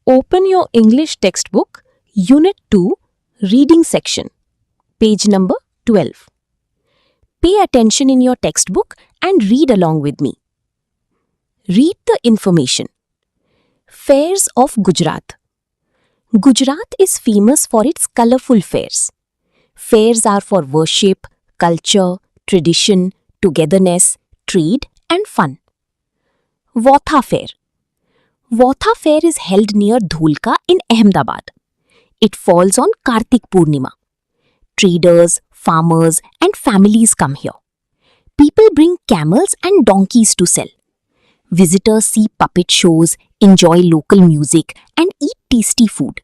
Open your English textbook, Unit 2, Reading section, page number 12. Pay attention in your textbook and read along with me. Read the information. Fairs of Gujarat. Gujarat is famous for its colorful fairs. Fairs are for worship, culture, tradition, togetherness, trade and fun. Vautha Fair. Vautha Fair is held near Dholka in Ahmedabad. It falls on Kartik Purnima. Traders, farmers and families come here. People bring camels and donkeys to sell. Visitors see puppet shows, enjoy local music and eat tasty food.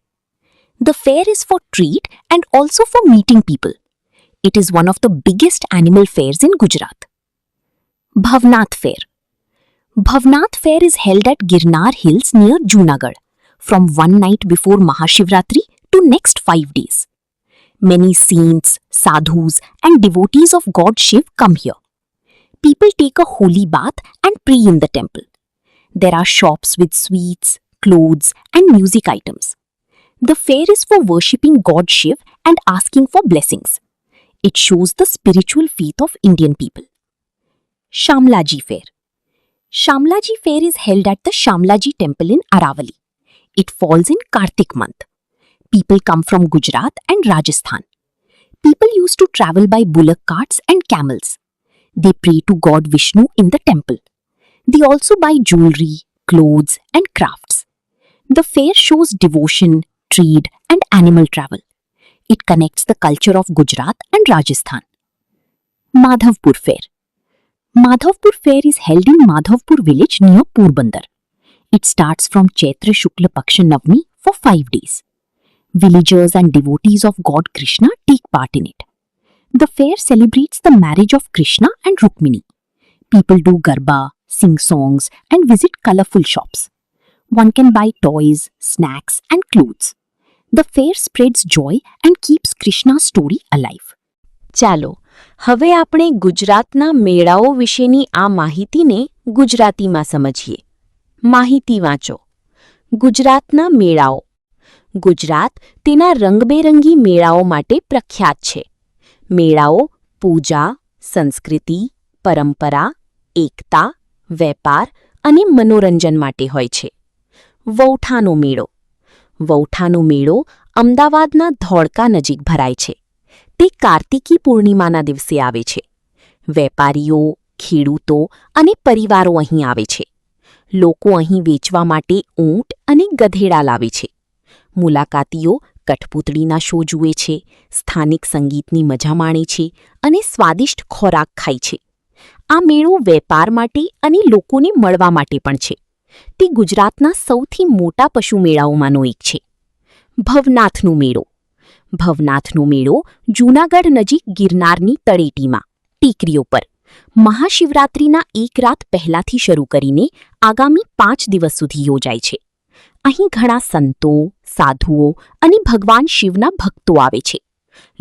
The fair is for trade and also for meeting people. It is one of the biggest animal fairs in Gujarat. Bhavnath Fair. Bhavnath Fair is held at Girnar Hills near Junagadh from one night before Mahashivratri to next 5 days. Many saints, sadhus and devotees of God Shiv come here. People take a holy bath and pray in the temple. There are shops with sweets, clothes and music items. The fair is for worshipping God Shiv and asking for blessings. It shows the spiritual faith of Indian people. Shamlaji Fair. Shamlaji Fair is held at the Shamlaji temple in Aravali. It falls in Kartik month. People come from Gujarat and Rajasthan. People used to travel by bullock carts and camels. They pray to God Vishnu in the temple. They also buy jewelry, clothes and crafts. The fair shows devotion, trade and animal travel. It connects the culture of Gujarat and Rajasthan. Madhavpur Fair. Madhavpur Fair is held in Madhavpur village near Porbandar. It starts from Chaitra Shukla Paksha Navami for 5 days. Villagers and devotees of God Krishna take part in it. The fair celebrates the marriage of Krishna and Rukmini. People do garba, sing songs and visit colorful shops. One can buy toys, snacks and clothes. The fair spreads joy and keeps Krishna's story alive. ચાલો હવે આપણે ગુજરાતના મેળાઓ વિશેની આ માહિતીને ગુજરાતીમાં સમજીએ. માહિતી વાંચો. ગુજરાતના મેળાઓ. ગુજરાત તેના રંગબેરંગી મેળાઓ માટે પ્રખ્યાત છે. મેળાઓ પૂજા, સંસ્કૃતિ, પરંપરા, એકતા, વેપાર અને મનોરંજન માટે હોય છે. વૌઠાનો મેળો. વૌઠાનો મેળો અમદાવાદના ધોળકા નજીક ભરાય છે. તે કાર્તિકી પૂર્ણિમાના દિવસે આવે છે. વેપારીઓ, ખેડૂતો અને પરિવારો અહીં આવે છે. લોકો અહીં વેચવા માટે ઊંટ અને ગધેડા લાવે છે. મુલાકાતીઓ કઠપૂતળીના શો જુએ છે, સ્થાનિક સંગીતની મજા માણે છે અને સ્વાદિષ્ટ ખોરાક ખાય છે. આ મેળો વેપાર માટે અને લોકોને મળવા માટે પણ છે. તે ગુજરાતના સૌથી મોટા પશુ મેળાઓમાંનો એક છે. ભવનાથનો મેળો. ભવનાથનો મેળો જૂનાગઢ નજીક ગિરનારની તળેટીમાં ટેકરીઓ પર મહાશિવરાત્રિના એક રાત પહેલાથી શરૂ કરીને આગામી 5 દિવસ સુધી યોજાય છે. અહીં ઘણા સંતો, સાધુઓ અને ભગવાન શિવના ભક્તો આવે છે.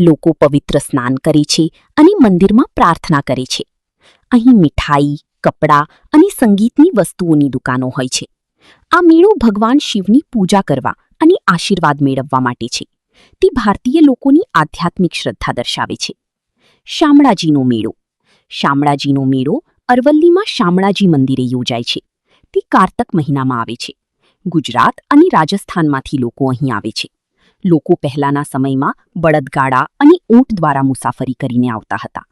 લોકો પવિત્ર સ્નાન કરે છે અને મંદિરમાં પ્રાર્થના કરે છે. અહીં મીઠાઈ, કપડાં અને સંગીતની વસ્તુઓની દુકાનો હોય છે. આ મેળો ભગવાન શિવની પૂજા કરવા અને આશીર્વાદ મેળવવા માટે છે. તે ભારતીય લોકોની આધ્યાત્મિક શ્રદ્ધા દર્શાવે છે. શામળાજીનો મેળો. શામળાજીનો મેળો અરવલ્લીમાં શામળાજી મંદિરે યોજાય છે. તે કારતક મહિનામાં આવે છે. ગુજરાત અને રાજસ્થાનમાંથી લોકો અહીં આવે છે. લોકો પહેલાના સમયમાં બળદગાડા અને ઊંટ દ્વારા મુસાફરી કરીને આવતા હતા.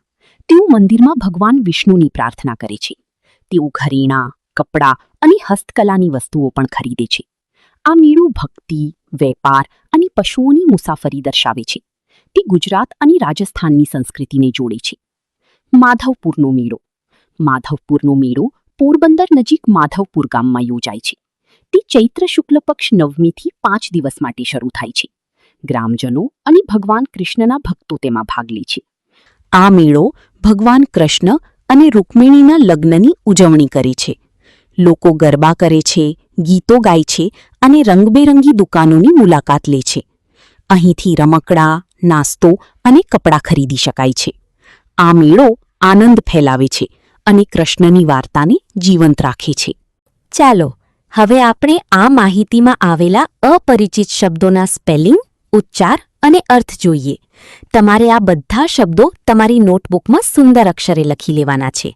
તેઓ મંદિરમાં ભગવાન વિષ્ણુની પ્રાર્થના કરે છે. તેઓ ઘરેણાં, કપડાં અને હસ્તકલાની વસ્તુઓ પણ ખરીદે છે. આ મેળો ભક્તિ, વેપાર અને પશુઓની મુસાફરી દર્શાવે છે. તે ગુજરાત અને રાજસ્થાનની સંસ્કૃતિને જોડે છે. માધવપુરનો મેળો. માધવપુરનો મેળો પોરબંદર નજીક માધવપુર ગામમાં યોજાય છે. તે ચૈત્ર શુક્લ પક્ષ નવમીથી 5 દિવસ માટે શરૂ થાય છે. ગ્રામજનો અને ભગવાન કૃષ્ણના ભક્તો તેમાં ભાગ લે છે. આ મેળો ભગવાન કૃષ્ણ અને રૂકમિણીના લગ્નની ઉજવણી કરે છે. લોકો ગરબા કરે છે, ગીતો ગાય છે અને રંગબેરંગી દુકાનોની મુલાકાત લે છે. અહીંથી રમકડા, નાસ્તો અને કપડાં ખરીદી શકાય છે. આ મેળો આનંદ ફેલાવે છે અને કૃષ્ણની વાર્તાને જીવંત રાખે છે. ચાલો હવે આપણે આ માહિતીમાં આવેલા અપરિચિત શબ્દોના સ્પેલિંગ, ઉચ્ચાર અને અર્થ જોઈએ. તમારે આ બધા શબ્દો તમારી નોટબુકમાં સુંદર અક્ષરે લખી લેવાના છે.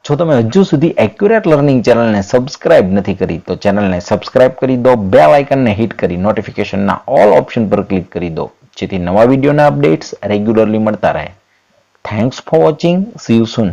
જો તમે હજુ સુધી એક્યુરેટ લર્નિંગ ચેનલને સબસ્ક્રાઇબ નથી કરી તો ચેનલને સબસ્ક્રાઇબ કરી દો, બેલ આઇકનને હિટ કરી નોટિફિકેશનના ઓલ ઓપ્શન પર ક્લિક કરી દો જેથી નવા વિડીયોના અપડેટ્સ રેગ્યુલરલી મળતા રહે. Thanks for watching. C you soon.